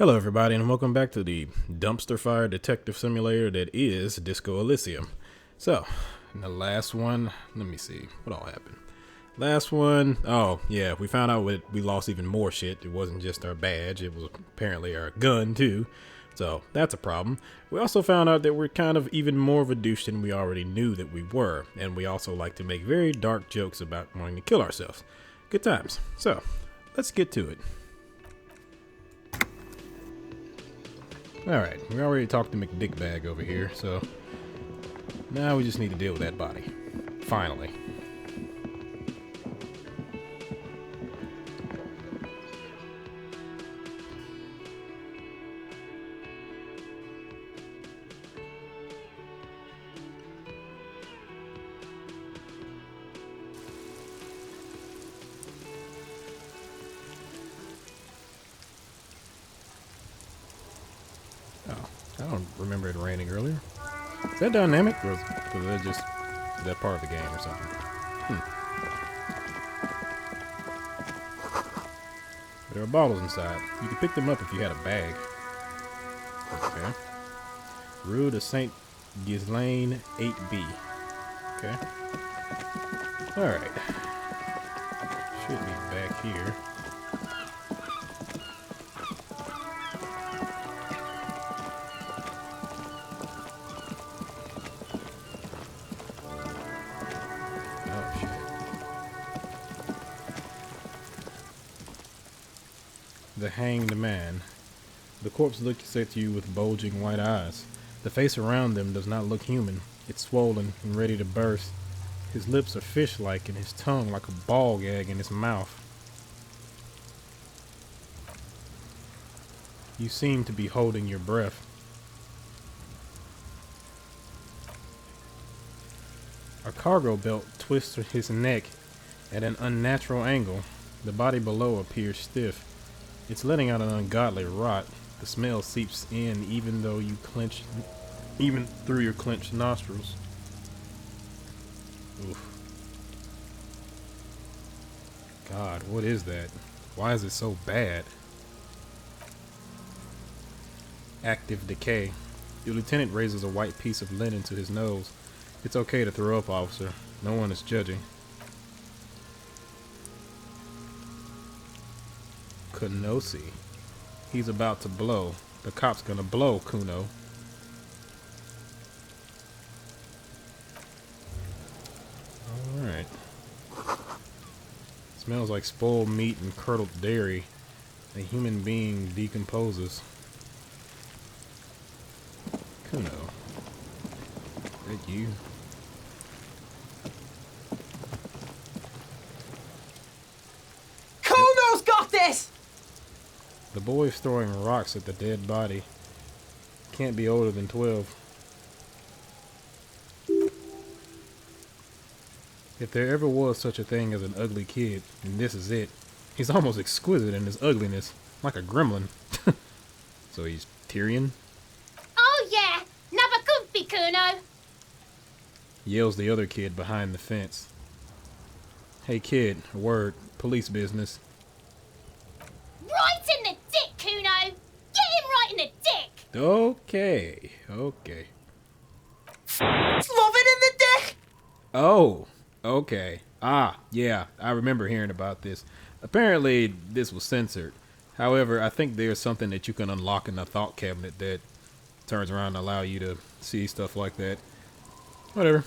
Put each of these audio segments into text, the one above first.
Hello, everybody, and welcome back to the dumpster fire detective simulator that is Disco Elysium. So, in the last one, let me see, what all happened? Last one, oh, yeah, we found out we lost even more shit. It wasn't just our badge, it was apparently our gun, too. So, that's a problem. We also found out that we're kind of even more of a douche than we already knew that we were, and we also like to make very dark jokes about wanting to kill ourselves. Good times. So, let's get to it. Alright, we already talked to McDickbag over here, so now we just need to deal with that body. Finally. Oh, I don't remember it raining earlier. Is that dynamic, or is that just that part of the game or something? There are bottles inside. You can pick them up if you had a bag. Okay. Rue de Saint Ghislaine 8B. Okay. Alright. Should be back here. The hanged man. The corpse looks at you with bulging white eyes. The face around them does not look human. It's swollen and ready to burst. His lips are fish-like and his tongue like a ball gag in his mouth. You seem to be holding your breath. A cargo belt twists his neck at an unnatural angle. The body below appears stiff. It's letting out an ungodly rot. The smell seeps in even through your clenched nostrils. Oof. God, what is that? Why is it so bad? Active decay. The lieutenant raises a white piece of linen to his nose. It's okay to throw up, officer. No one is judging. Cunosi. He's about to blow. The cop's gonna blow, Cuno. Alright. Smells like spoiled meat and curdled dairy. A human being decomposes. Cuno. Is that you? Cuno's got this! The boy's throwing rocks at the dead body. Can't be older than 12. If there ever was such a thing as an ugly kid, then this is it. He's almost exquisite in his ugliness, like a gremlin. So he's Tyrion? Oh yeah, never could be Cuno. Yells the other kid behind the fence. Hey kid, a word, police business. Right in the dick, Cuno! Get him right in the dick! Okay. Love it in the dick! Oh, okay. Ah, yeah, I remember hearing about this. Apparently, this was censored. However, I think there's something that you can unlock in the thought cabinet that turns around and allow you to see stuff like that. Whatever.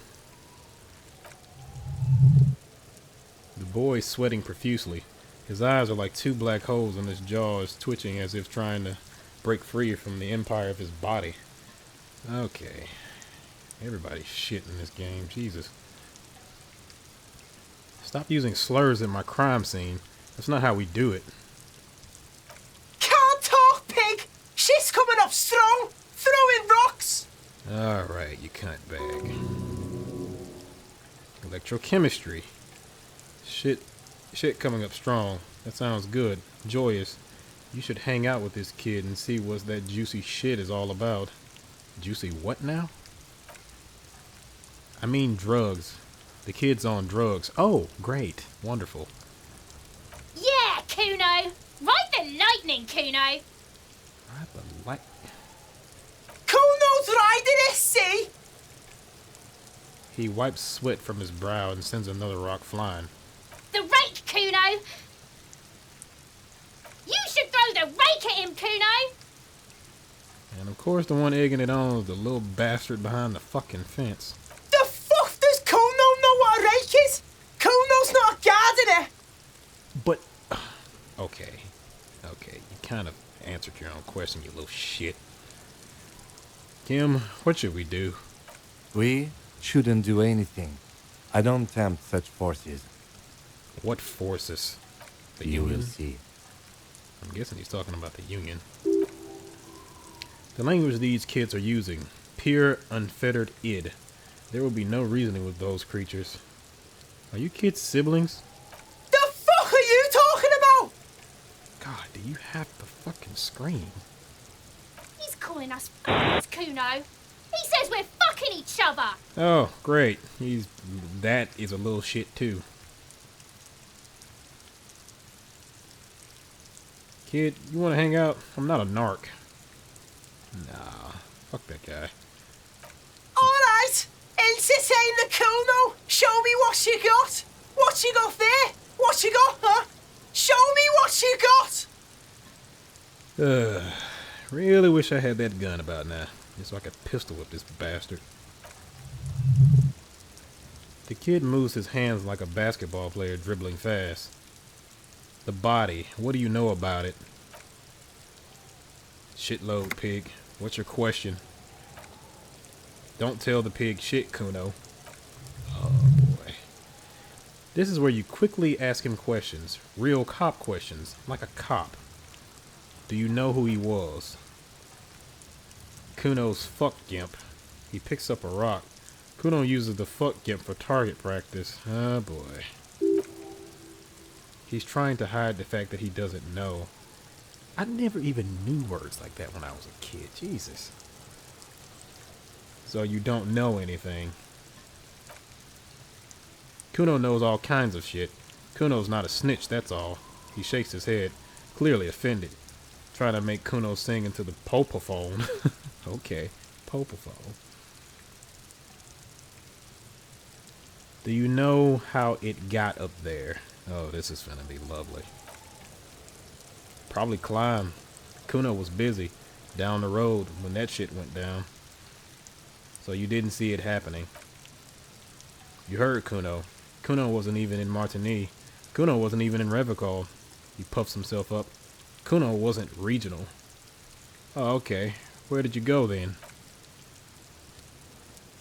The boy's sweating profusely. His eyes are like two black holes and his jaw is twitching as if trying to break free from the empire of his body. Okay. Everybody's shit in this game. Jesus. Stop using slurs in my crime scene. That's not how we do it. Can't talk, pig! Shit's coming up strong! Throwing rocks! Alright, you cunt bag. Electrochemistry. Shit coming up strong. That sounds good. Joyous. You should hang out with this kid and see what that juicy shit is all about. Juicy what now? I mean drugs. The kid's on drugs. Oh, great. Wonderful. Yeah, Cuno! Ride the lightning, Cuno! The light. Cuno's riding it, see? He wipes sweat from his brow and sends another rock flying. The rake, Cuno! You should throw the rake at him, Cuno! And of course the one egging it on is the little bastard behind the fucking fence. The fuck does Cuno know what a rake is? Cuno's not a gardener. But, okay, you kind of answered your own question, you little shit. Kim, what should we do? We shouldn't do anything. I don't tempt such forces. What forces? The You will Union? see. I'm guessing he's talking about the Union. The language these kids are using, pure, unfettered id. There will be no reasoning with those creatures. Are you kids siblings? The fuck are you talking about? God, do you have to fucking scream? He's calling us f***ings, Cuno. He says we're fucking each other. Oh, great. That is a little shit too. Kid, you wanna hang out? I'm not a narc. Nah, fuck that guy. Alright, entertain the Cuno. Show me what you got. What you got there? What you got, huh? Show me what you got. Really wish I had that gun about now, just so I could pistol whip this bastard. The kid moves his hands like a basketball player dribbling fast. The body, what do you know about it? Shitload, pig. What's your question? Don't tell the pig shit, Cuno. Oh boy. This is where you quickly ask him questions. Real cop questions, like a cop. Do you know who he was? Cuno's fuck gimp. He picks up a rock. Cuno uses the fuck gimp for target practice. Oh boy. He's trying to hide the fact that he doesn't know. I never even knew words like that when I was a kid. Jesus. So you don't know anything. Cuno knows all kinds of shit. Cuno's not a snitch, that's all. He shakes his head, clearly offended. Trying to make Cuno sing into the popophone. Okay, popophone. Do you know how it got up there? Oh, this is gonna be lovely. Probably climb. Cuno was busy down the road when that shit went down. So you didn't see it happening. You heard Cuno. Cuno wasn't even in Martigny. Cuno wasn't even in Revicol. He puffs himself up. Cuno wasn't regional. Oh, okay. Where did you go then?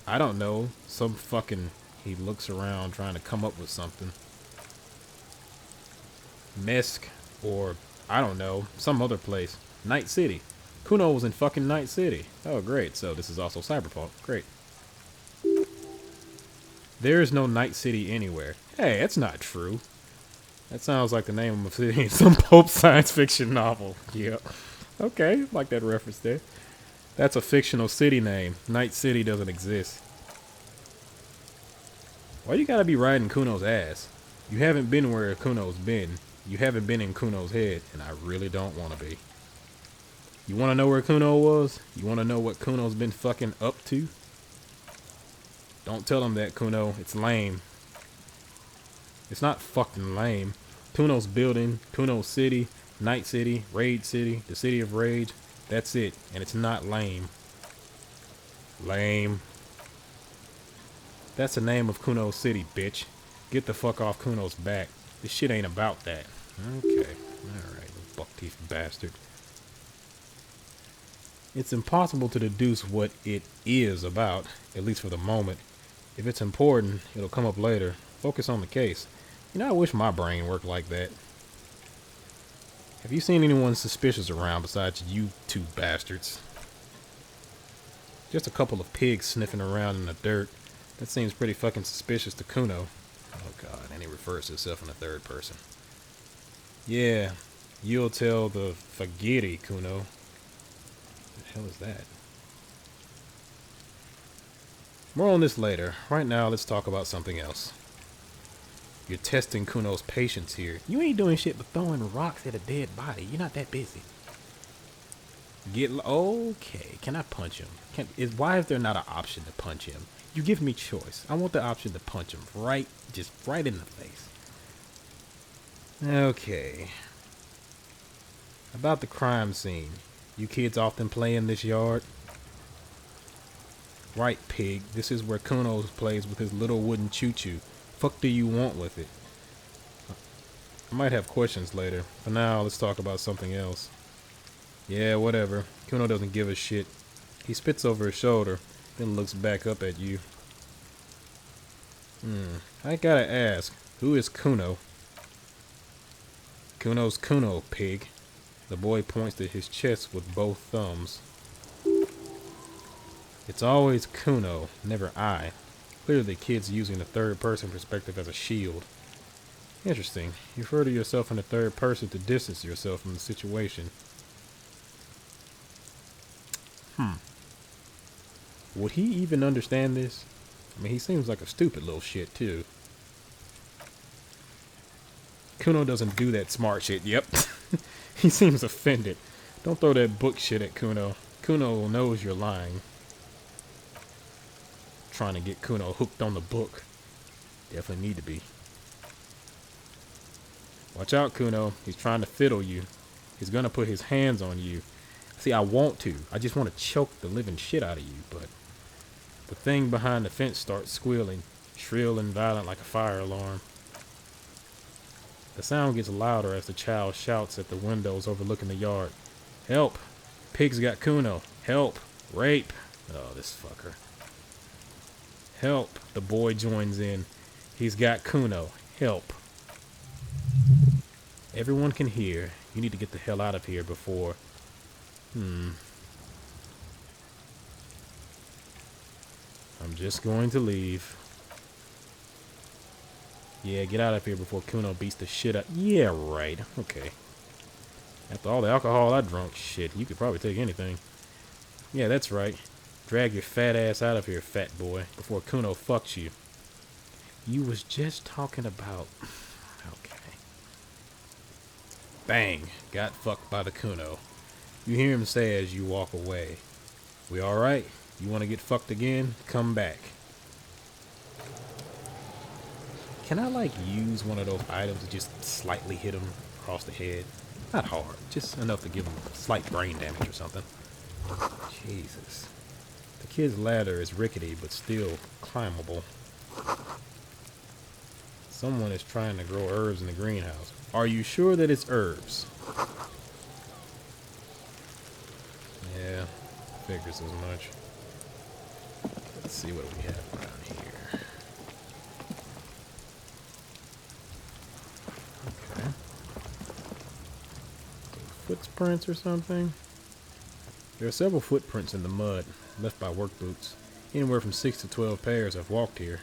I don't know. Some fucking... He looks around trying to come up with something. Mesk, or I don't know, some other place. Night City. Cuno was in fucking Night City. Oh, great. So this is also Cyberpunk. Great. There is no Night City anywhere. Hey, that's not true. That sounds like the name of a city in some pulp science fiction novel. Yeah. Okay, like that reference there. That's a fictional city name. Night City doesn't exist. Why you gotta be riding Cuno's ass? You haven't been where Cuno's been. You haven't been in Cuno's head, and I really don't want to be. You want to know where Cuno was? You want to know what Cuno's been fucking up to? Don't tell him that, Cuno. It's lame. It's not fucking lame. Cuno's building, Cuno's city, Night City, Raid City, the City of Rage. That's it, and it's not lame. Lame. That's the name of Cuno's city, bitch. Get the fuck off Cuno's back. This shit ain't about that. Okay. Alright, you buck-teeth bastard. It's impossible to deduce what it is about, at least for the moment. If it's important, it'll come up later. Focus on the case. You know, I wish my brain worked like that. Have you seen anyone suspicious around besides you two bastards? Just a couple of pigs sniffing around in the dirt. That seems pretty fucking suspicious to Cuno. Oh god, and he refers to himself in the third person. Yeah, you'll tell the Fagiri, Cuno. What the hell is that? More on this later. Right now, let's talk about something else. You're testing Cuno's patience here. You ain't doing shit but throwing rocks at a dead body. You're not that busy. Okay. Can I punch him? Why is there not an option to punch him? You give me choice. I want the option to punch him just right in the face. Okay. About the crime scene. You kids often play in this yard? Right, pig. This is where Cuno plays with his little wooden choo-choo. Fuck do you want with it? I might have questions later. For now, let's talk about something else. Yeah, whatever. Cuno doesn't give a shit. He spits over his shoulder, then looks back up at you. I gotta ask, who is Cuno? Cuno's Cuno, pig. The boy points to his chest with both thumbs. It's always Cuno, never I. Clearly the kid's using the third-person perspective as a shield. Interesting. You refer to yourself in the third person to distance yourself from the situation. Would he even understand this? I mean, he seems like a stupid little shit, too. Cuno doesn't do that smart shit. Yep. He seems offended. Don't throw that book shit at Cuno. Cuno knows you're lying. Trying to get Cuno hooked on the book. Definitely need to be. Watch out, Cuno. He's trying to fiddle you. He's gonna put his hands on you. See, I want to. I just want to choke the living shit out of you, but the thing behind the fence starts squealing, shrill and violent like a fire alarm. The sound gets louder as the child shouts at the windows overlooking the yard. Help! Pig's got Cuno. Help! Rape! Oh, this fucker. Help! The boy joins in. He's got Cuno. Help! Everyone can hear. You need to get the hell out of here before... I'm just going to leave. Yeah, get out of here before Cuno beats the shit out... Yeah, right. Okay. After all the alcohol I drunk, shit, you could probably take anything. Yeah, that's right. Drag your fat ass out of here, fat boy, before Cuno fucks you. You was just talking about... Okay. Bang! Got fucked by the Cuno. You hear him say as you walk away. We alright? You want to get fucked again? Come back. Can I, like, use one of those items to just slightly hit him across the head? Not hard. Just enough to give him slight brain damage or something. Jesus. The kid's ladder is rickety, but still climbable. Someone is trying to grow herbs in the greenhouse. Are you sure that it's herbs? Yeah, figures as much. Let's see what we have around here. Okay. Footprints or something? There are several footprints in the mud, left by work boots. Anywhere from 6 to 12 pairs have walked here.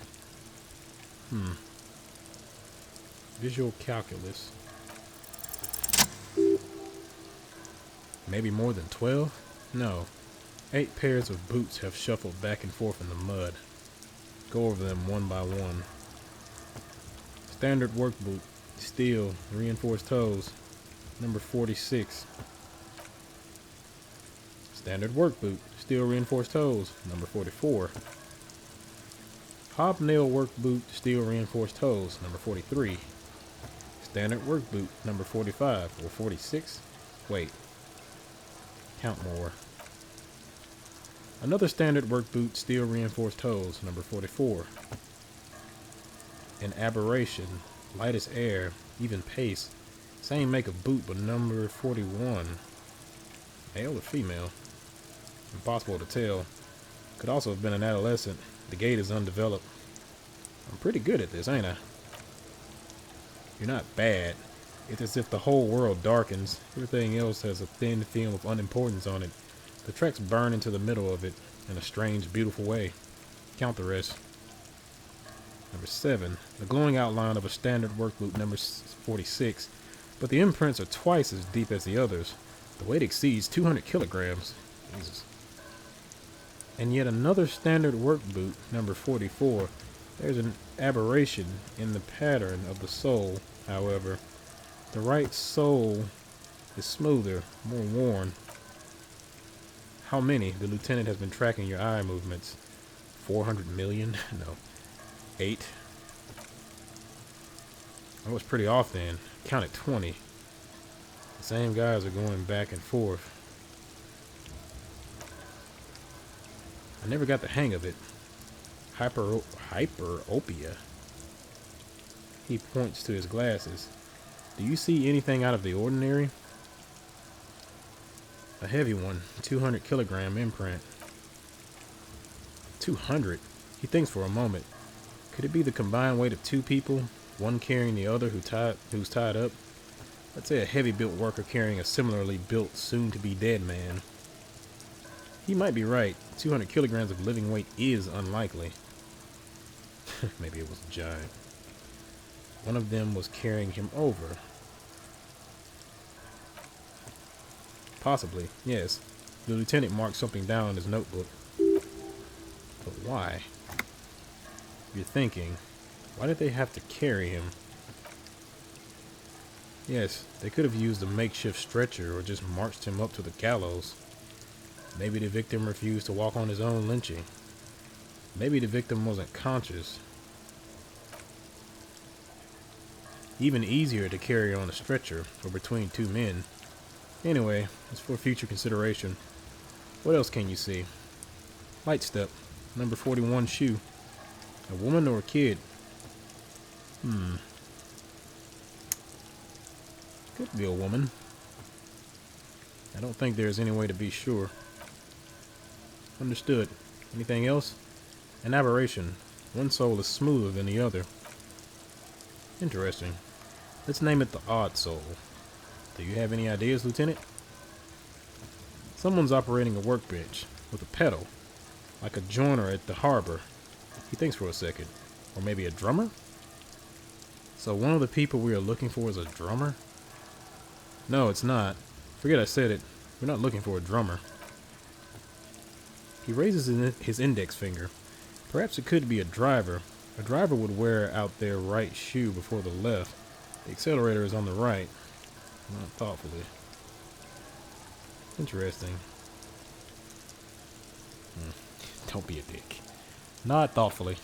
Visual calculus. Maybe more than 12? No. 8 pairs of boots have shuffled back and forth in the mud. Go over them one by one. Standard work boot, steel, reinforced toes, number 46. Standard work boot, steel reinforced toes, number 44. Hobnail work boot, steel reinforced toes, number 43. Standard work boot, number 45 or 46. Wait. Count more. Another standard work boot, steel reinforced toes, number 44. An aberration, light as air, even pace. Same make of boot, but number 41. Male or female? Impossible to tell. Could also have been an adolescent. The gait is undeveloped. I'm pretty good at this, ain't I? You're not bad. It's as if the whole world darkens. Everything else has a thin film of unimportance on it. The tracks burn into the middle of it in a strange, beautiful way. Count the rest. Number 7. The glowing outline of a standard work boot, number 46. But the imprints are twice as deep as the others. The weight exceeds 200 kilograms. Jesus. And yet another standard work boot, number 44. There's an aberration in the pattern of the sole, however. The right sole is smoother, more worn. How many? The lieutenant has been tracking your eye movements. 400 million? No. 8. That was pretty off then. Counted 20. The same guys are going back and forth. I never got the hang of it. Hyperopia. He points to his glasses. Do you see anything out of the ordinary? A heavy one. 200 kilogram imprint. 200? He thinks for a moment. Could it be the combined weight of 2 people? One carrying the other who's tied up? Let's say a heavy-built worker carrying a similarly built, soon-to-be dead man. He might be right. 200 kilograms of living weight is unlikely. Maybe it was a giant. One of them was carrying him over. Possibly, yes. The lieutenant marked something down in his notebook. But why? You're thinking, why did they have to carry him? Yes, they could have used a makeshift stretcher or just marched him up to the gallows. Maybe the victim refused to walk on his own lynching. Maybe the victim wasn't conscious. Even easier to carry on a stretcher or between 2 men. Anyway, it's for future consideration. What else can you see? Light step. Number 41 shoe. A woman or a kid? Could be a woman. I don't think there's any way to be sure. Understood. Anything else? An aberration. One sole is smoother than the other. Interesting. Let's name it the odd sole. Do you have any ideas, Lieutenant? Someone's operating a workbench with a pedal, like a joiner at the harbor. He thinks for a second. Or maybe a drummer? So one of the people we are looking for is a drummer? No, it's not. Forget I said it. We're not looking for a drummer. He raises his index finger. Perhaps it could be a driver. A driver would wear out their right shoe before the left. The accelerator is on the right. Not thoughtfully. Interesting. Don't be a dick. Not thoughtfully.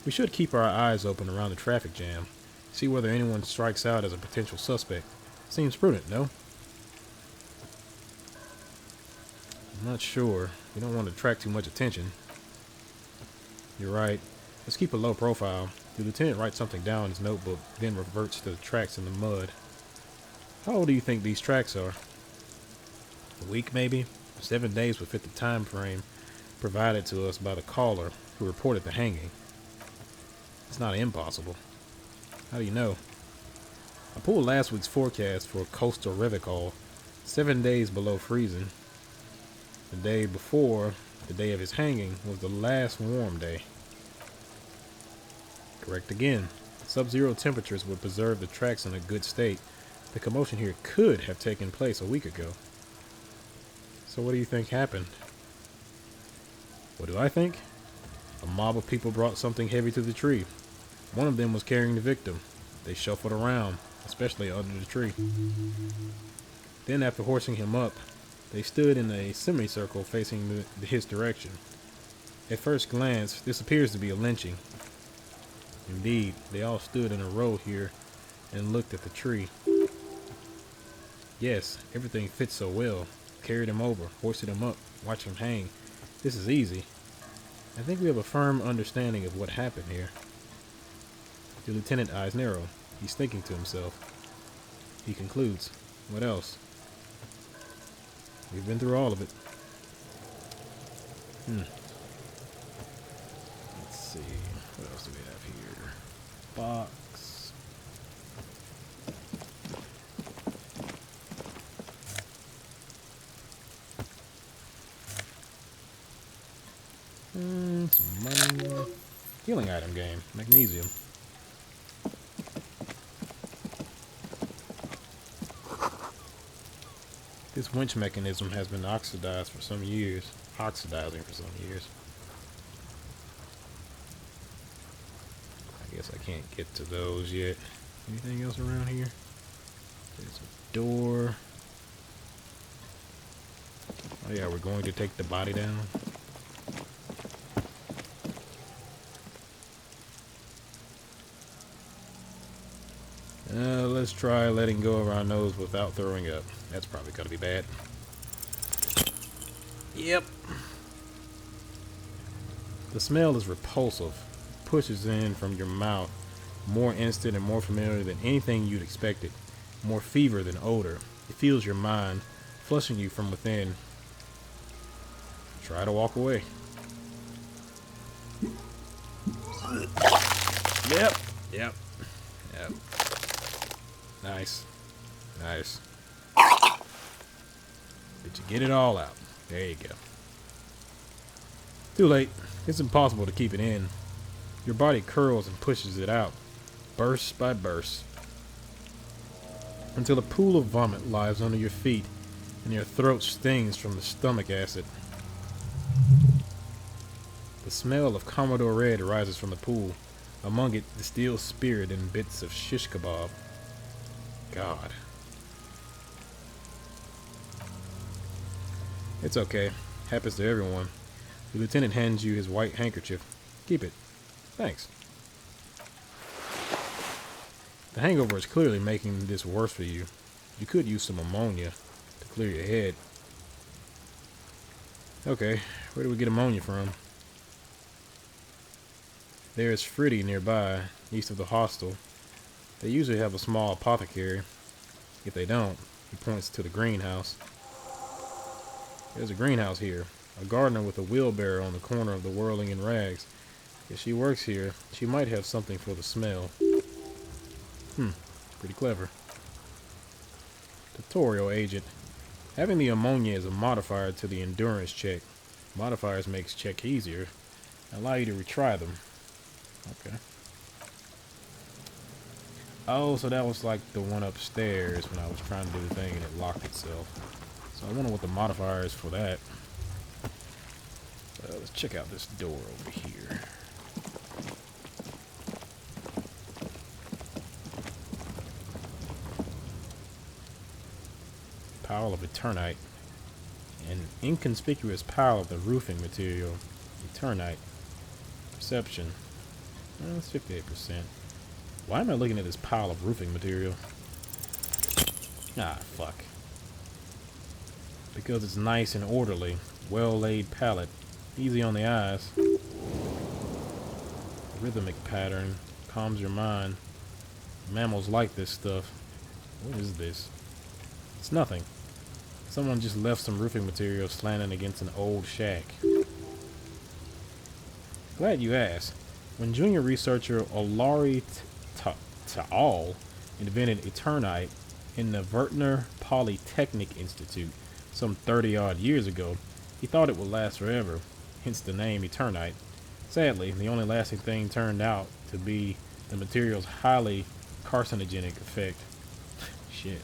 We should keep our eyes open around the traffic jam. See whether anyone strikes out as a potential suspect. Seems prudent, no? I'm not sure. We don't want to attract too much attention. You're right. Let's keep a low profile. The lieutenant writes something down in his notebook, then reverts to the tracks in the mud. How old do you think these tracks are? A week, maybe? 7 days would fit the time frame provided to us by the caller who reported the hanging. It's not impossible. How do you know? I pulled last week's forecast for coastal Revicol. 7 days below freezing. The day before, the day of his hanging, was the last warm day. Correct again. Sub-zero temperatures would preserve the tracks in a good state. The commotion here could have taken place a week ago. So what do you think happened? What do I think? A mob of people brought something heavy to the tree. One of them was carrying the victim. They shuffled around, especially under the tree. Then after horsing him up, they stood in a semicircle facing his direction. At first glance, this appears to be a lynching. Indeed, they all stood in a row here and looked at the tree. Yes, everything fits so well. Carried him over, hoisted him up, watched him hang. This is easy. I think we have a firm understanding of what happened here. The lieutenant's eyes narrow. He's thinking to himself. He concludes. What else? We've been through all of it. Let's see. What else do we have here? Box. Some money. Healing item game. Magnesium. This winch mechanism has been oxidizing for some years. I guess I can't get to those yet. Anything else around here? There's a door. Oh yeah, we're going to take the body down. Let's try letting go of our nose without throwing up. That's probably gonna be bad. Yep. The smell is repulsive. It pushes in from your mouth. More instant and more familiar than anything you'd expected. More fever than odor. It fills your mind, flushing you from within. Try to walk away. Yep. Yep. Yep. Nice. Nice. Did you get it all out? There you go. Too late. It's impossible to keep it in. Your body curls and pushes it out, burst by burst, until a pool of vomit lies under your feet and your throat stings from the stomach acid. The smell of Commodore Red rises from the pool, among it distilled spirit and bits of shish kebab. God. It's okay. Happens to everyone. The lieutenant hands you his white handkerchief. Keep it. Thanks. The hangover is clearly making this worse for you. You could use some ammonia to clear your head. Okay, where do we get ammonia from? There is Fritty nearby, east of the hostel. They usually have a small apothecary. If they don't, he points to the greenhouse. There's a greenhouse here. A gardener with a wheelbarrow on the corner of the whirling in rags. If she works here, she might have something for the smell. Pretty clever. Tutorial agent. Having the ammonia is a modifier to the endurance check. Modifiers makes check easier. Allow you to retry them. Okay. Oh, so that was like the one upstairs when I was trying to do the thing and it locked itself. So I wonder what the modifier is for that. Let's check out this door over here. Pile of Eternite. An inconspicuous pile of the roofing material. Eternite. Perception. Well, that's 58%. Why am I looking at this pile of roofing material? Ah, fuck. Because it's nice and orderly. Well-laid palette. Easy on the eyes. Rhythmic pattern. Calms your mind. Mammals like this stuff. What is this? It's nothing. Someone just left some roofing material slanting against an old shack. Glad you asked. When junior researcher Olari Ta'al invented Eternite in the Vertner Polytechnic Institute some 30-odd years ago, he thought it would last forever, hence the name Eternite. Sadly, the only lasting thing turned out to be the material's highly carcinogenic effect. Shit.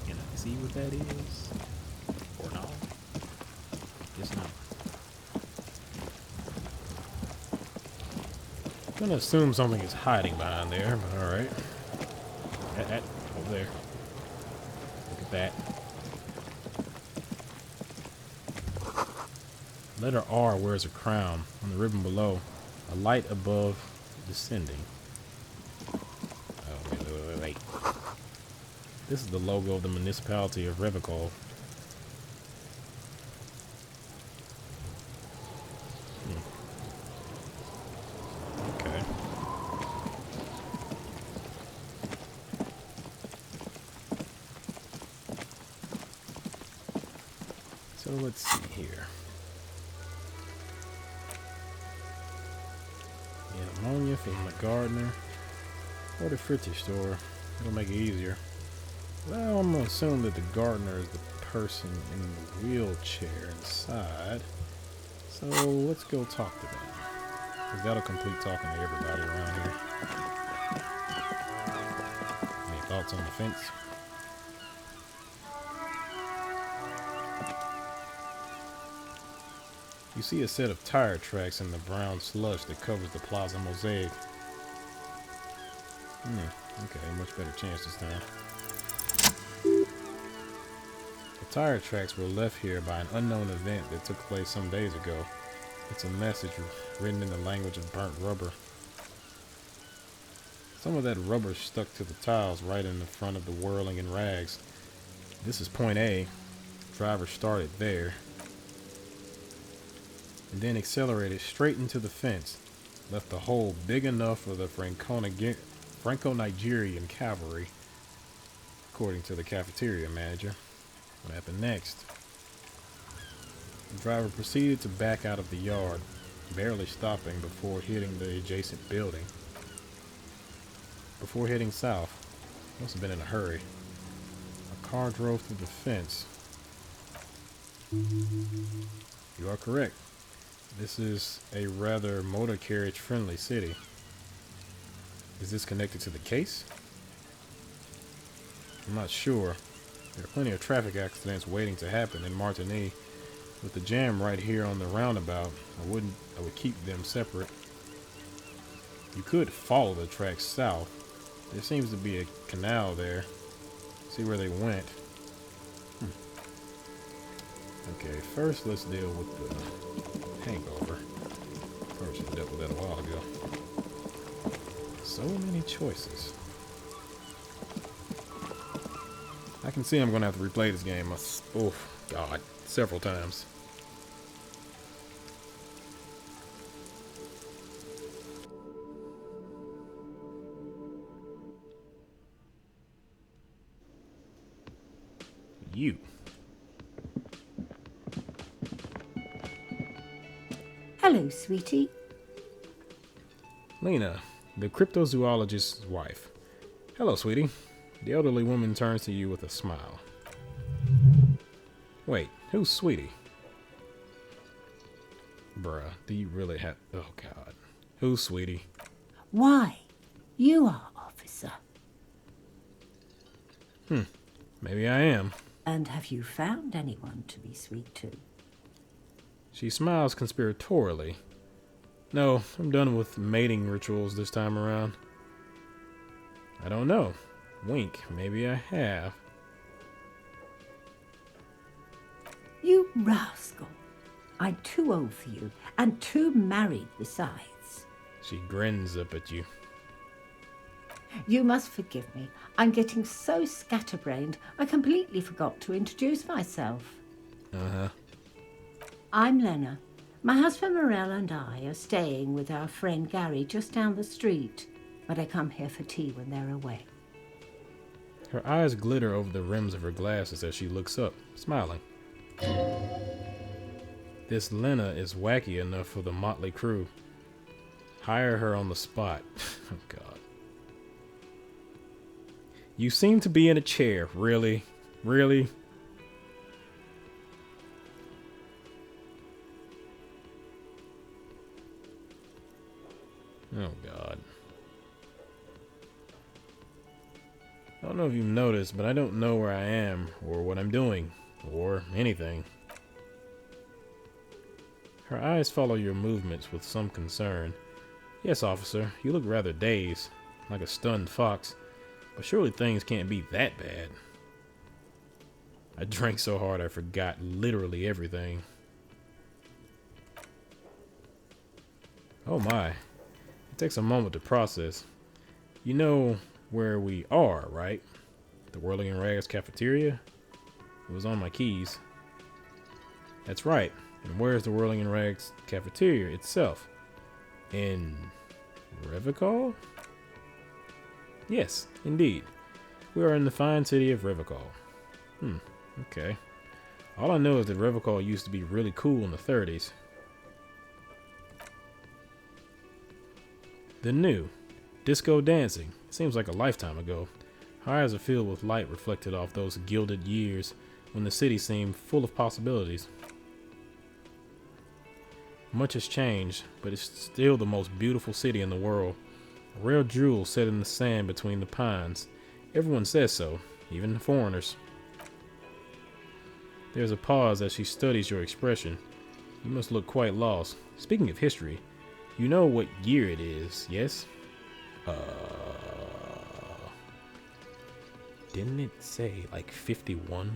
Can I see what that is? Or no? Guess not. I'm gonna assume something is hiding behind there, but alright. Over there. Look at that. Letter R wears a crown. On the ribbon below, a light above descending. Oh, wait. This is the logo of the municipality of Revicol. Okay. So let's see here. Yeah, ammonia from the gardener or the Fritzy store. It'll make it easier. Well, I'm gonna assume that the gardener is the person in the wheelchair inside. So let's go talk to them. Because that'll complete talking to everybody around here. Any thoughts on the fence? You see a set of tire tracks in the brown slush that covers the plaza mosaic. Okay, much better chance this time. tire tracks were left here by an unknown event that took place some days ago. It's a message written in the language of burnt rubber. Some of that rubber stuck to the tiles right in the front of the whirling in rags. This is point A. Driver started there and then accelerated straight into the fence. Left a hole big enough for the Franco-Nigerian cavalry, according to the cafeteria manager. What happened next? The driver proceeded to back out of the yard, barely stopping before hitting the adjacent building. Before heading south, must have been in a hurry. A car drove through the fence. You are correct. This is a rather motor carriage friendly city. Is this connected to the case? I'm not sure. There are plenty of traffic accidents waiting to happen in Martigny. With the jam right here on the roundabout, I would keep them separate. You could follow the tracks south. There seems to be a canal there. See where they went. Okay, first let's deal with the hangover. Probably should have dealt with that a while ago. So many choices. I can see I'm going to have to replay this game. Oh, God, several times. You. Hello, sweetie. Lena, the cryptozoologist's wife. Hello, sweetie. The elderly woman turns to you with a smile. Wait, who's sweetie? Bruh, do you really have... Oh, God. Who's sweetie? Why? You are, officer. Maybe I am. And have you found anyone to be sweet to? She smiles conspiratorially. No, I'm done with mating rituals this time around. I don't know. Wink, maybe I have. You rascal. I'm too old for you, and too married besides. She grins up at you. You must forgive me. I'm getting so scatterbrained, I completely forgot to introduce myself. Uh-huh. I'm Lena. My husband Morel and I are staying with our friend Gary just down the street, but I come here for tea when they're away. Her eyes glitter over the rims of her glasses as she looks up, smiling. This Lena is wacky enough for the motley crew. Hire her on the spot. Oh, God. You seem to be in a chair. Really? Really? Oh, God. I don't know if you've noticed, but I don't know where I am, or what I'm doing, or anything. Her eyes follow your movements with some concern. Yes, officer, you look rather dazed, like a stunned fox, but surely things can't be that bad. I drank so hard I forgot literally everything. Oh my. It takes a moment to process. You know where we are, right? The Whirling in Rags cafeteria? It was on my keys. That's right. And where's the Whirling in Rags cafeteria itself? In Revicol? Yes, indeed. We are in the fine city of Revicol. Okay. All I know is that Revicol used to be really cool in the 30s. The new disco dancing. Seems like a lifetime ago. Her eyes are filled with light reflected off those gilded years when the city seemed full of possibilities. Much has changed, but it's still the most beautiful city in the world. A rare jewel set in the sand between the pines. Everyone says so, even the foreigners. There's a pause as she studies your expression. You must look quite lost. Speaking of history, you know what year it is, yes? Didn't it say like 51?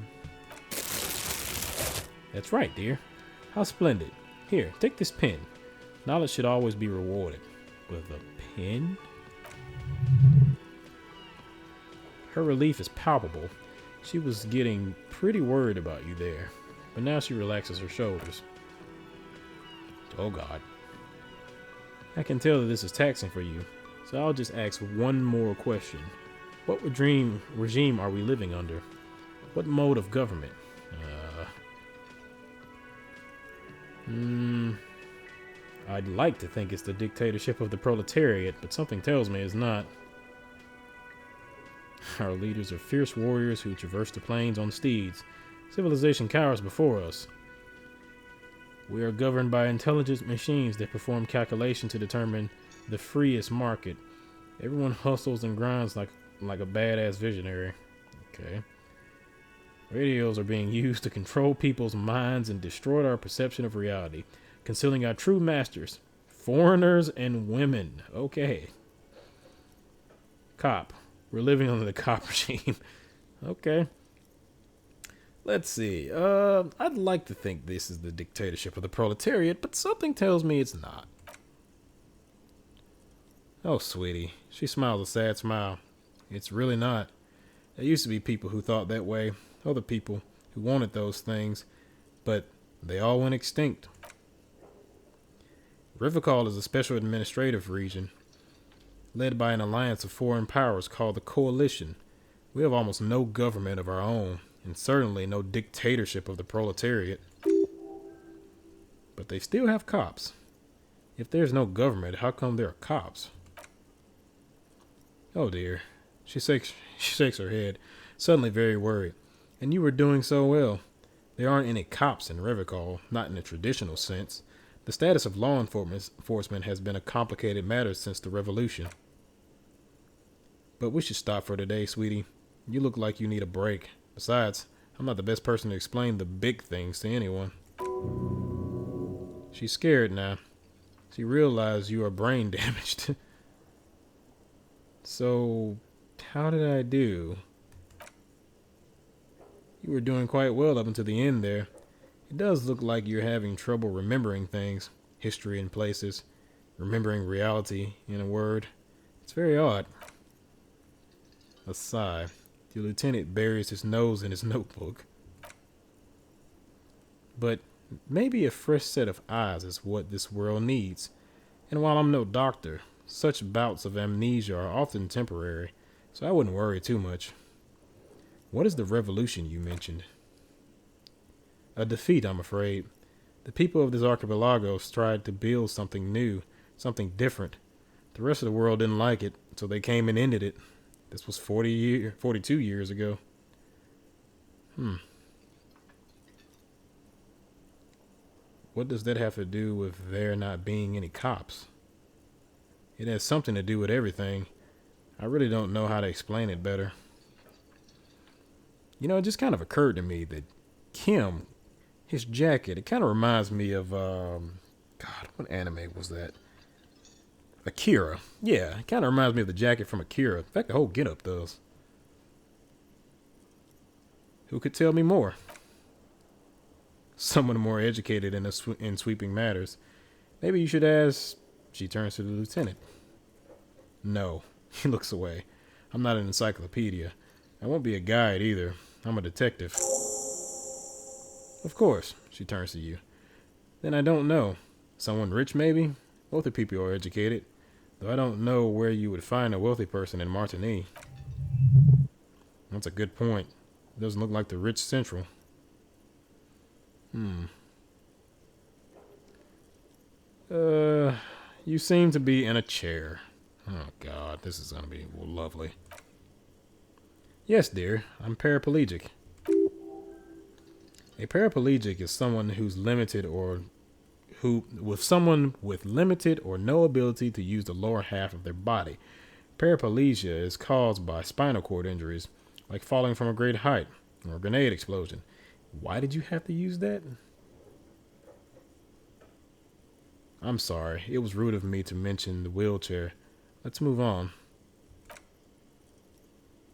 That's right, dear. How splendid. Here, take this pen. Knowledge should always be rewarded. With a pen? Her relief is palpable. She was getting pretty worried about you there, but now she relaxes her shoulders. Oh God. I can tell that this is taxing for you, so I'll just ask one more question. What regime are we living under? What mode of government? I'd like to think it's the dictatorship of the proletariat, but something tells me it's not. Our leaders are fierce warriors who traverse the plains on steeds. Civilization cowers before us. We are governed by intelligent machines that perform calculation to determine the freest market. Everyone hustles and grinds like a badass visionary. Okay. Radios are being used to control people's minds and destroy our perception of reality, concealing our true masters, foreigners and women. Okay. Cop. We're living under the cop regime. Okay. Let's see. I'd like to think this is the dictatorship of the proletariat, but something tells me it's not. Oh, sweetie. She smiles a sad smile. It's really not. There used to be people who thought that way. Other people who wanted those things, but they all went extinct. Rivicall is a special administrative region led by an alliance of foreign powers called the Coalition. We have almost no government of our own, and certainly no dictatorship of the proletariat. But they still have cops. If there's no government, how come there are cops? Oh dear. She shakes her head, suddenly very worried. And you were doing so well. There aren't any cops in Rivicall, not in the traditional sense. The status of law enforcement has been a complicated matter since the revolution. But we should stop for today, sweetie. You look like you need a break. Besides, I'm not the best person to explain the big things to anyone. She's scared now. She realized you are brain damaged. So, how did I do? You were doing quite well up until the end there. It does look like you're having trouble remembering things, history and places, remembering reality, in a word. It's very odd. A sigh. The lieutenant buries his nose in his notebook. But maybe a fresh set of eyes is what this world needs. And while I'm no doctor, such bouts of amnesia are often temporary, so I wouldn't worry too much. What is the revolution you mentioned? A defeat, I'm afraid. The people of this archipelago tried to build something new, something different. The rest of the world didn't like it, so they came and ended it. This was 42 years ago. What does that have to do with there not being any cops? It has something to do with everything. I really don't know how to explain it better. You know, it just kind of occurred to me that Kim, his jacket, it kind of reminds me of, God, what anime was that? Akira. Yeah, it kind of reminds me of the jacket from Akira. In fact, the whole getup does. Who could tell me more? Someone more educated in sweeping matters. Maybe you should ask. She turns to the lieutenant. No, he looks away. I'm not an encyclopedia. I won't be a guide either. I'm a detective. Of course, she turns to you. Then I don't know. Someone rich, maybe? Wealthy people are educated. Though I don't know where you would find a wealthy person in Martini. That's a good point. It doesn't look like the rich central. You seem to be in a chair. Oh, God, this is going to be lovely. Yes, dear, I'm paraplegic. A paraplegic is someone who's limited someone with limited or no ability to use the lower half of their body. Paraplegia is caused by spinal cord injuries, like falling from a great height or a grenade explosion. Why did you have to use that? I'm sorry. It was rude of me to mention the wheelchair. Let's move on.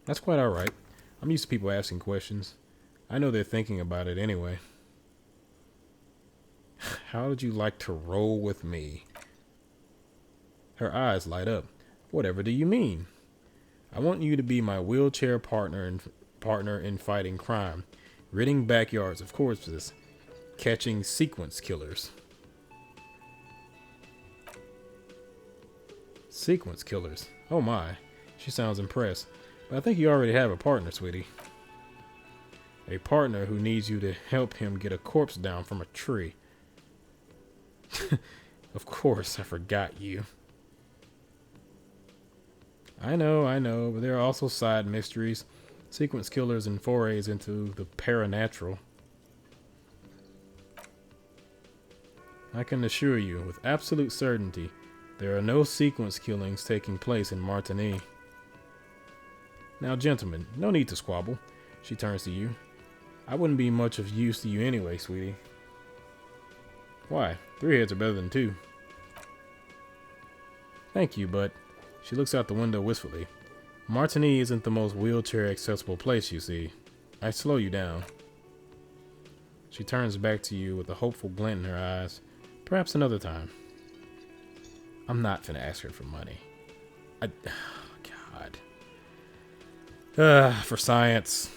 That's quite all right. I'm used to people asking questions. I know they're thinking about it anyway. How would you like to roll with me? Her eyes light up. Whatever do you mean? I want you to be my wheelchair partner in fighting crime, ridding backyards of corpses, catching sequence killers. Sequence killers. Oh my. She sounds impressed. But I think you already have a partner, sweetie. A partner who needs you to help him get a corpse down from a tree. Of course, I forgot you. I know, but there are also side mysteries, sequence killers, and forays into the paranatural. I can assure you, with absolute certainty, there are no sequence killings taking place in Martigny. Now, gentlemen, no need to squabble. She turns to you. I wouldn't be much of use to you anyway, sweetie. Why? 3 heads are better than 2. Thank you, but... She looks out the window wistfully. Martigny isn't the most wheelchair-accessible place, you see. I slow you down. She turns back to you with a hopeful glint in her eyes. Perhaps another time. I'm not finna ask her for money. God. For science.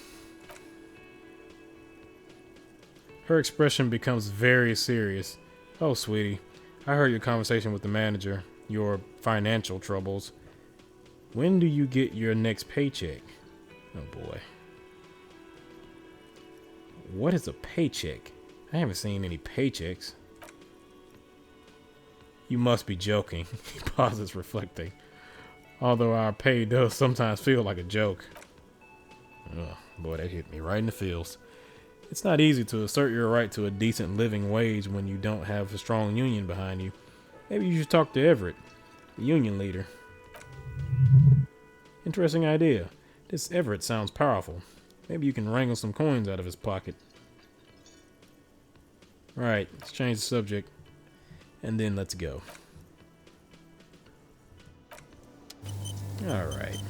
Her expression becomes very serious. Oh, sweetie. I heard your conversation with the manager. Your financial troubles. When do you get your next paycheck? Oh boy. What is a paycheck? I haven't seen any paychecks. You must be joking. He pauses, reflecting. Although our pay does sometimes feel like a joke. Oh boy, that hit me right in the feels. It's not easy to assert your right to a decent living wage when you don't have a strong union behind you. Maybe you should talk to Everett, the union leader. Interesting idea. This Everett sounds powerful. Maybe you can wrangle some coins out of his pocket. Alright, let's change the subject. And then let's go. Alright.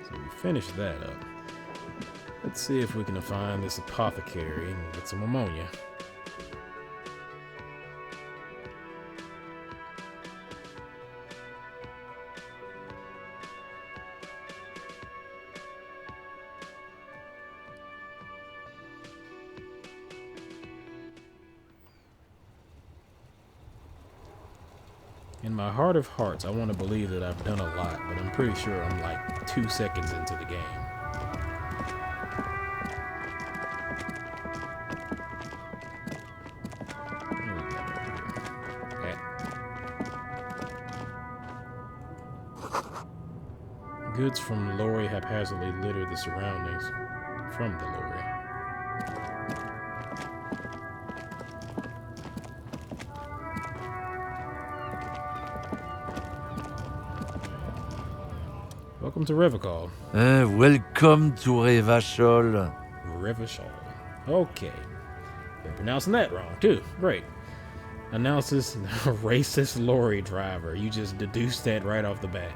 So we finished that up. Let's see if we can find this apothecary and get some ammonia. In my heart of hearts, I want to believe that I've done a lot, but I'm pretty sure I'm like 2 seconds into the game. Okay. Goods from the lorry haphazardly litter the surroundings. From the lorry. Welcome to Revachol. Welcome to Revachol. Revachol. Okay. Been pronouncing that wrong, too. Great. Announces the racist lorry driver. You just deduced that right off the bat.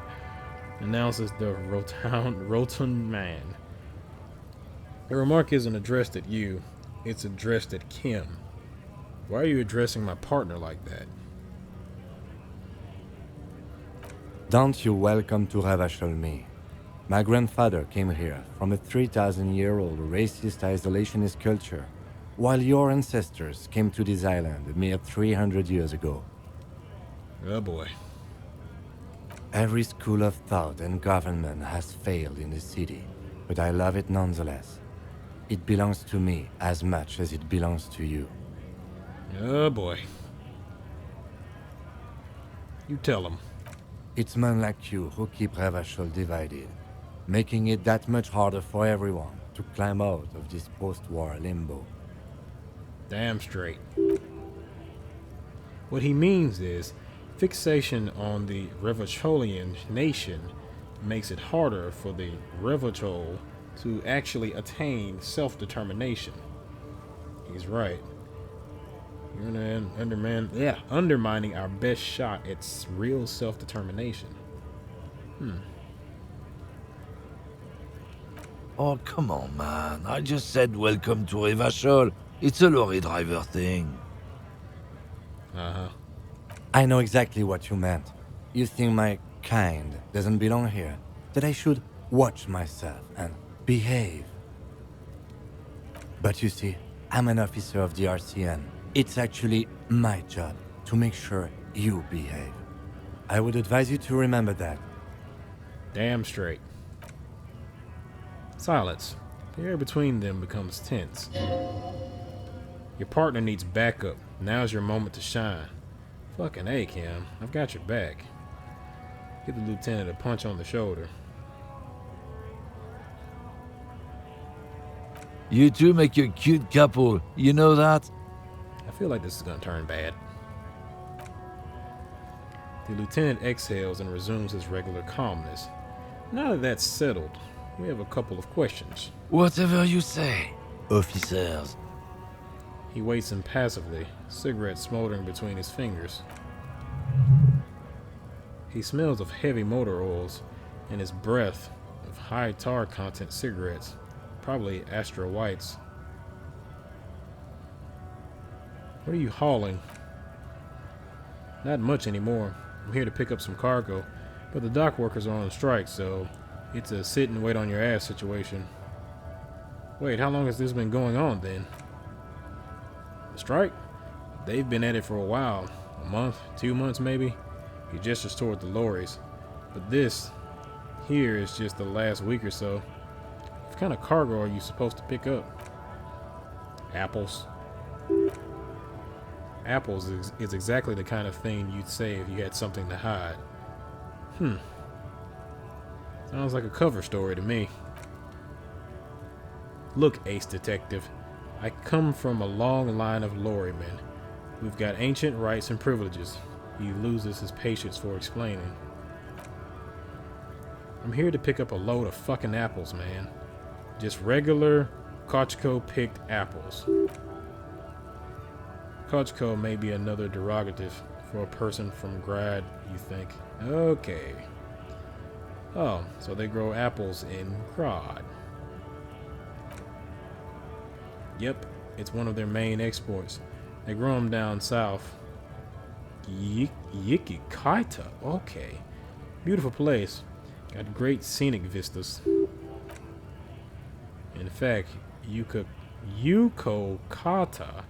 Announces the rotund man. The remark isn't addressed at you. It's addressed at Kim. Why are you addressing my partner like that? Don't you welcome to Revachol me. My grandfather came here from a 3,000-year-old racist isolationist culture, while your ancestors came to this island a mere 300 years ago. Oh boy. Every school of thought and government has failed in the city, but I love it nonetheless. It belongs to me as much as it belongs to you. Oh boy. You tell him. It's men like you who keep Revachol divided, making it that much harder for everyone to climb out of this post-war limbo. Damn straight. What he means is, fixation on the Revacholian nation makes it harder for the Revachol to actually attain self-determination. He's right. You're undermining our best shot at real self-determination. Oh, come on, man. I just said welcome to Revachol. It's a lorry driver thing. Uh-huh. I know exactly what you meant. You think my kind doesn't belong here, that I should watch myself and behave. But you see, I'm an officer of the RCN. It's actually my job to make sure you behave. I would advise you to remember that. Damn straight. Silence. The air between them becomes tense. Your partner needs backup. Now's your moment to shine. Fucking A, Kim. I've got your back. Give the lieutenant a punch on the shoulder. You two make a cute couple, you know that? I feel like this is gonna turn bad. The lieutenant exhales and resumes his regular calmness. Now that that's settled, we have a couple of questions. Whatever you say, officers. He waits impassively, cigarette smoldering between his fingers. He smells of heavy motor oils and his breath of high tar content cigarettes, probably Astra Whites. What are you hauling? Not much anymore. I'm here to pick up some cargo, but the dock workers are on strike, so it's a sit and wait on your ass situation. Wait, how long has this been going on then? The strike? They've been at it for a while. A month, 2 months maybe? He gestures toward the lorries. But this here is just the last week or so. What kind of cargo are you supposed to pick up? Apples. Apples is exactly the kind of thing you'd say if you had something to hide. Sounds like a cover story to me. Look, Ace Detective, I come from a long line of lorrymen. We've got ancient rights and privileges. He loses his patience for explaining. I'm here to pick up a load of fucking apples, man. Just regular Kochko-picked apples. Kochko may be another derogative for a person from Grad, you think. Okay. Oh, so they grow apples in Grad. Yep, it's one of their main exports. They grow them down south. Yikikaita, okay. Beautiful place. Got great scenic vistas. In fact, Yukokata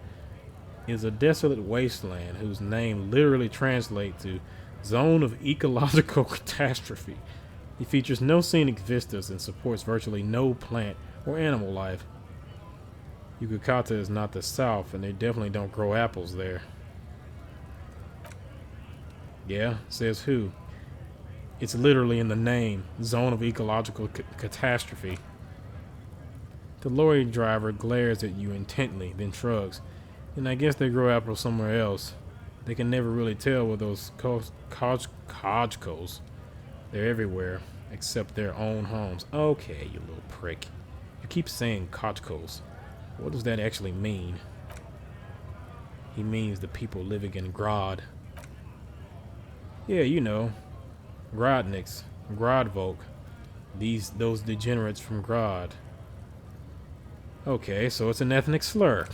is a desolate wasteland whose name literally translates to Zone of Ecological Catastrophe. It features no scenic vistas and supports virtually no plant or animal life. Yukokata is not the south, and they definitely don't grow apples there. Yeah, says who? It's literally in the name, Zone of Ecological Catastrophe. The lorry driver glares at you intently, then shrugs. And I guess they grow apples somewhere else. They can never really tell with those Kojkos. They're everywhere, except their own homes. Okay, you little prick. You keep saying Kojkos. What does that actually mean? He means the people living in Grad. Yeah, you know. Grodniks, Grodvolk. Those degenerates from Grad. Okay, so it's an ethnic slur.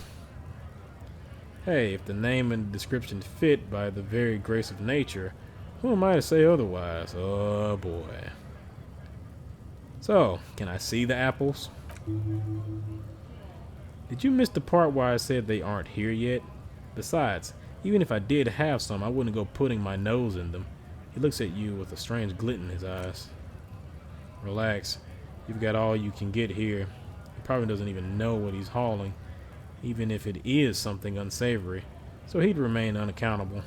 Hey, if the name and description fit by the very grace of nature, who am I to say otherwise? Oh boy. So, can I see the apples? Did you miss the part where I said they aren't here yet? Besides, even if I did have some, I wouldn't go putting my nose in them. He looks at you with a strange glint in his eyes. Relax. You've got all you can get here. He probably doesn't even know what he's hauling, even if it is something unsavory, so he'd remain unaccountable.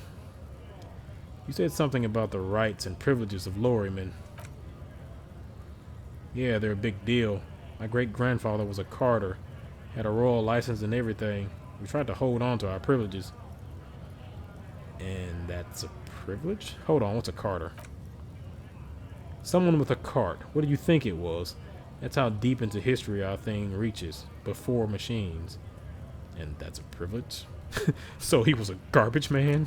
You said something about the rights and privileges of lorrymen. Yeah, they're a big deal. My great-grandfather was a carter, had a royal license and everything. We tried to hold on to our privileges. And that's a privilege? Hold on, what's a carter? Someone with a cart. What do you think it was? That's how deep into history our thing reaches, before machines. And that's a privilege? So he was a garbage man?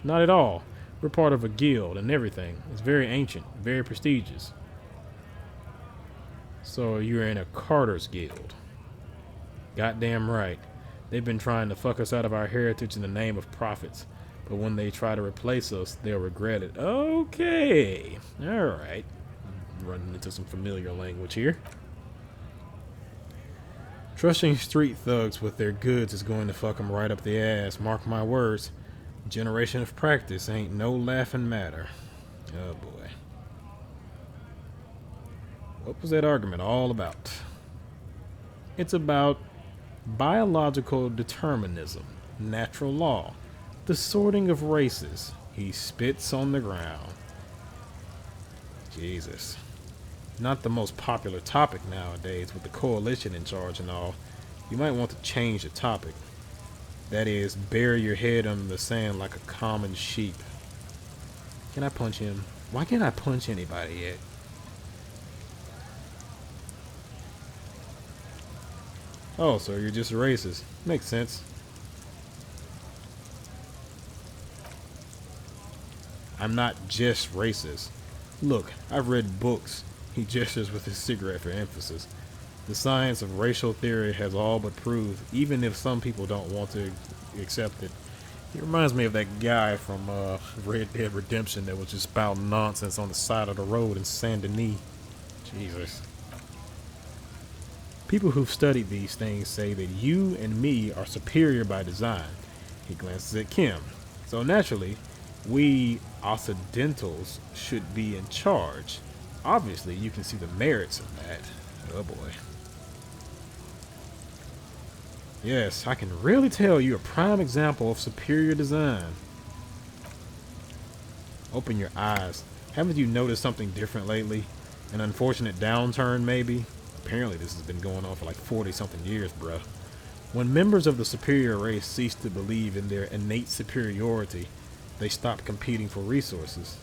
Not at all. We're part of a guild and everything. It's very ancient, very prestigious. So you're in a carter's guild. Goddamn right. They've been trying to fuck us out of our heritage in the name of profits. But when they try to replace us, they'll regret it. Okay. Alright. Running into some familiar language here. Trusting street thugs with their goods is going to fuck them right up the ass. Mark my words. Generation of practice ain't no laughing matter. Oh boy. What was that argument all about? It's about biological determinism, natural law, the sorting of races. He spits on the ground. Jesus. Not the most popular topic nowadays with the coalition in charge and all. You might want to change the topic. That is, bury your head under the sand like a common sheep. Can I punch him? Why can't I punch anybody yet? Oh, so you're just racist. Makes sense. I'm not just racist. Look, I've read books. He gestures with his cigarette for emphasis. The science of racial theory has all but proved, even if some people don't want to accept it. He reminds me of that guy from Red Dead Redemption that was just spouting nonsense on the side of the road in Saint Denis. Jesus. People who've studied these things say that you and me are superior by design. He glances at Kim. So naturally, we Occidentals should be in charge. Obviously, you can see the merits of that. Oh boy. Yes, I can really tell you a prime example of superior design. Open your eyes. Haven't you noticed something different lately? An unfortunate downturn, maybe? Apparently this has been going on for like 40-something years, bruh. When members of the superior race cease to believe in their innate superiority, they stop competing for resources.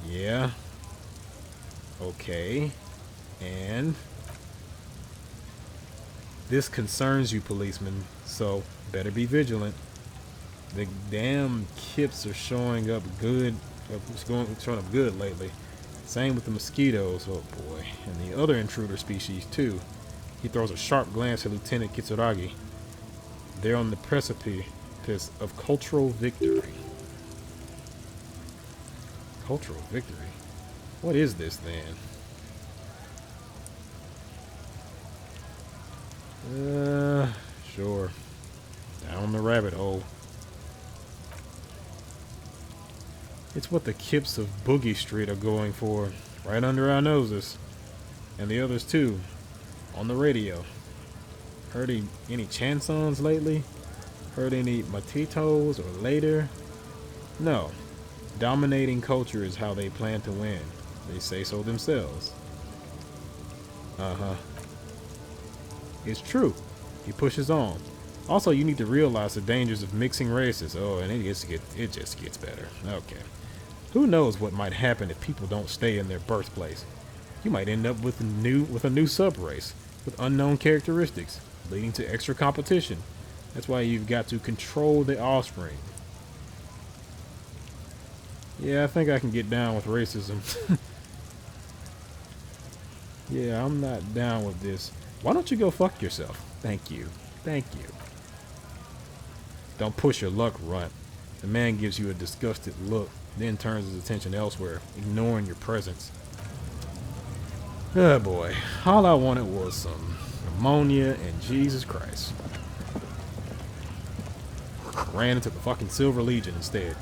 Yeah. Okay. And this concerns you, policemen, so better be vigilant. The damn kips are showing up good. Showing up good lately. Same with the mosquitoes. Oh boy. And the other intruder species too. He throws a sharp glance at Lieutenant Kitsuragi. They're on the precipice of cultural victory. Cultural victory? What is this then? Sure. Down the rabbit hole. It's what the kips of Boogie Street are going for, right under our noses. And the others too, on the radio. Heard any chansons lately? Heard any matitos or later? No. Dominating culture is how they plan to win. They say so themselves. Uh-huh. It's true. He pushes on. Also, you need to realize the dangers of mixing races. Oh, and it just gets better. Okay. Who knows what might happen if people don't stay in their birthplace? You might end up with a new subrace with unknown characteristics, leading to extra competition. That's why you've got to control the offspring. Yeah, I think I can get down with racism. Yeah, I'm not down with this. Why don't you go fuck yourself? Thank you. Thank you. Don't push your luck, runt. The man gives you a disgusted look, then turns his attention elsewhere, ignoring your presence. Oh boy, all I wanted was some ammonia and Jesus Christ. Ran into the fucking Silver Legion instead.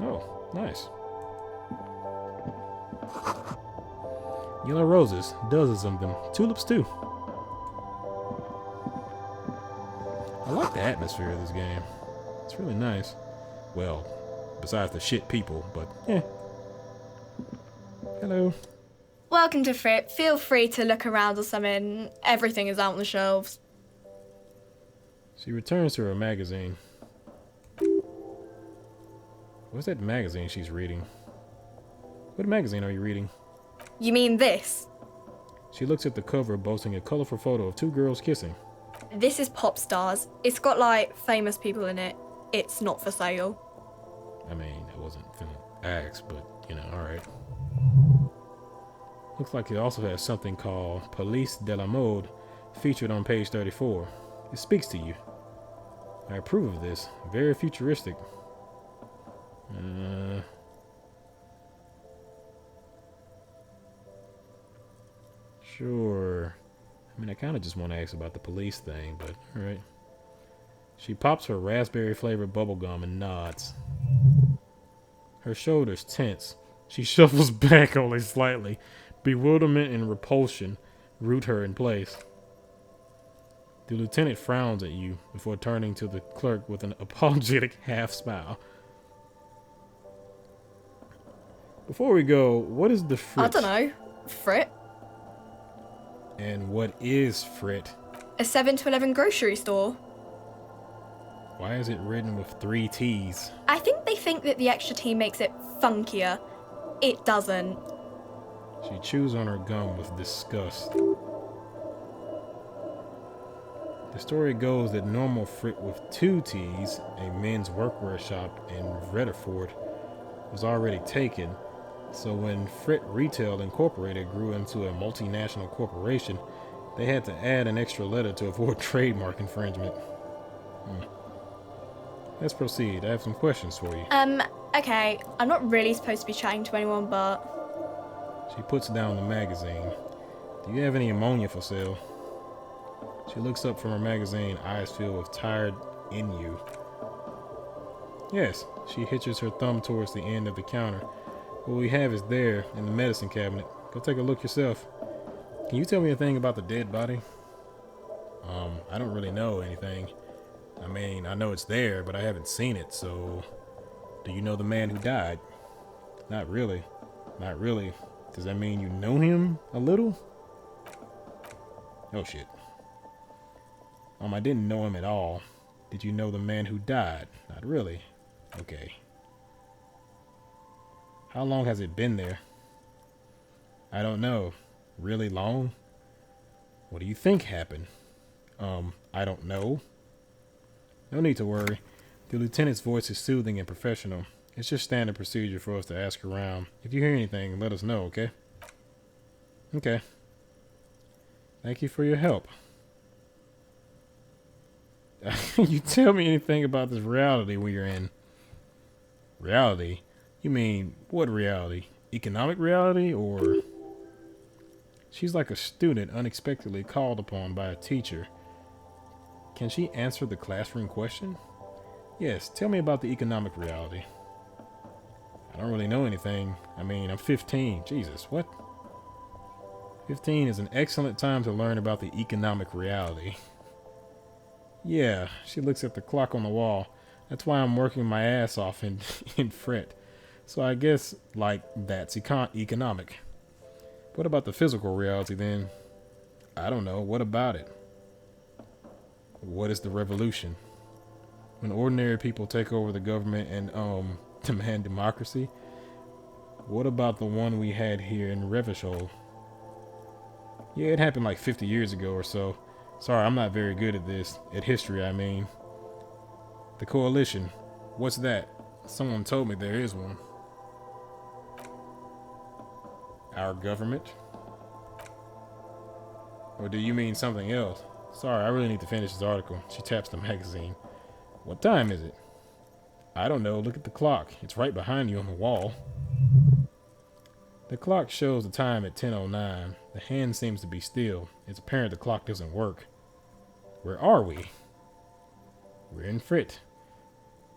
Oh, nice. Yellow roses, dozens of them. Tulips too. I like the atmosphere of this game. It's really nice. Well, besides the shit people, but yeah. Hello. Welcome to Fripp. Feel free to look around or something. Everything is out on the shelves. She returns to her magazine. What's that magazine she's reading? What magazine are you reading? You mean this? She looks at the cover, boasting a colorful photo of two girls kissing. This is Pop Stars. It's got, like, famous people in it. It's not for sale. I mean, I wasn't finna ask, but, you know, alright. Looks like it also has something called Police de la Mode featured on page 34. It speaks to you. I approve of this. Very futuristic. Sure. I mean, I kind of just want to ask about the police thing, but alright. She pops her raspberry flavored bubblegum and nods. Her shoulders tense. She shuffles back only slightly. Bewilderment and repulsion root her in place. The lieutenant frowns at you before turning to the clerk with an apologetic half smile. Before we go, what is the frit? I don't know. Frit? And what is frit? A 7-Eleven grocery store. Why is it written with 3 T's? I think that the extra T makes it funkier. It doesn't. She chews on her gum with disgust. The story goes that normal frit with 2 T's, a men's workwear shop in Redderford, was already taken. So when Frit Retail Incorporated grew into a multinational corporation, they had to add an extra letter to avoid trademark infringement. Let's proceed. I have some questions for you. Okay. I'm not really supposed to be chatting to anyone, but... She puts down the magazine. Do you have any ammonia for sale? She looks up from her magazine, eyes filled with tired ennui. Yes. She hitches her thumb towards the end of the counter. What we have is there in the medicine cabinet. Go take a look yourself. Can you tell me anything about the dead body? I don't really know anything. I mean, I know it's there, but I haven't seen it, so... Do you know the man who died? Not really. Not really. Does that mean you know him a little? Oh, shit. I didn't know him at all. Did you know the man who died? Not really. Okay. How long has it been there? I don't know. Really long? What do you think happened? I don't know. No need to worry. The lieutenant's voice is soothing and professional. It's just standard procedure for us to ask around. If you hear anything, let us know, okay? Okay. Thank you for your help. You tell me anything about this reality we're in. Reality? You mean, what reality? Economic reality, or... She's like a student unexpectedly called upon by a teacher. Can she answer the classroom question? Yes, tell me about the economic reality. I don't really know anything. I mean, I'm 15. Jesus, what? 15 is an excellent time to learn about the economic reality. Yeah, she looks at the clock on the wall. That's why I'm working my ass off in fret. So I guess, like, that's economic. What about the physical reality then? I don't know. What about it? What is the revolution? When ordinary people take over the government and demand democracy? What about the one we had here in Revachol? Yeah, it happened like 50 years ago or so. Sorry, I'm not very good at this. At history, I mean. The coalition. What's that? Someone told me there is one. Our government? Or do you mean something else? Sorry, I really need to finish this article. She taps the magazine. What time is it? I don't know. Look at the clock. It's right behind you on the wall. The clock shows the time at 10:09. The hand seems to be still. It's apparent the clock doesn't work. Where are we? We're in Frit.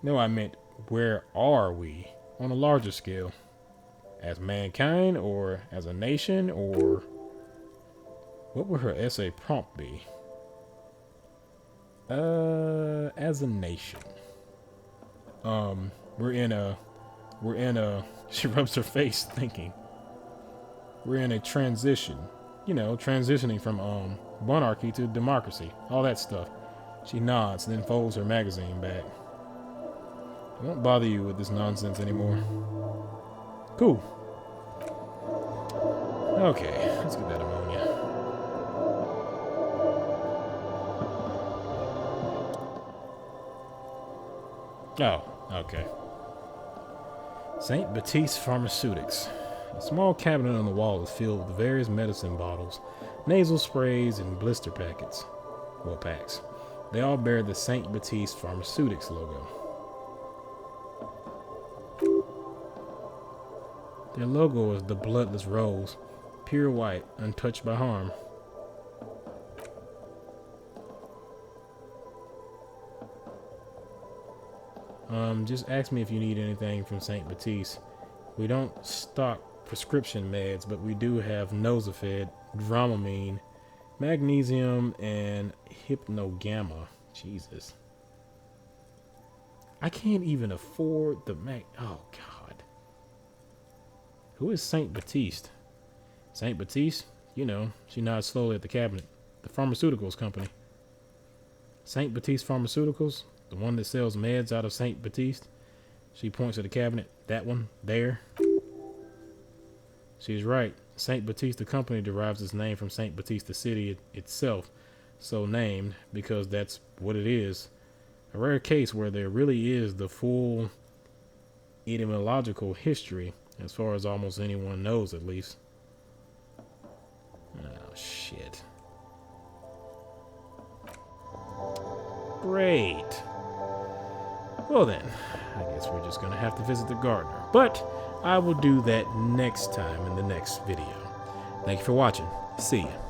No, I meant, where are we? On a larger scale. As mankind, or as a nation, or... What would her essay prompt be? As a nation. We're in a... She rubs her face, thinking. We're in a transition. You know, transitioning from, monarchy to democracy. All that stuff. She nods, then folds her magazine back. I won't bother you with this nonsense anymore. Cool. Okay, let's get that ammonia. Oh, okay. St. Baptiste Pharmaceutics. A small cabinet on the wall is filled with various medicine bottles, nasal sprays, and blister packets. Well, packs. They all bear the St. Baptiste Pharmaceutics logo. Their logo is the bloodless rose, pure white, untouched by harm. Just ask me if you need anything from St. Baptiste. We don't stock prescription meds, but we do have Nosafed, Dramamine, magnesium, and Hypnogamma. Jesus. I can't even afford the oh, God. Who is St. Baptiste? St. Baptiste? You know, she nods slowly at the cabinet. The pharmaceuticals company. St. Baptiste Pharmaceuticals? The one that sells meds out of St. Baptiste? She points at the cabinet. That one? There? She's right. St. Baptiste, the company, derives its name from St. Baptiste, the city itself, so named because that's what it is. A rare case where there really is the full etymological history, as far as almost anyone knows, at least. Oh, shit. Great. Well then, I guess we're just gonna have to visit the gardener. But I will do that next time in the next video. Thank you for watching. See ya.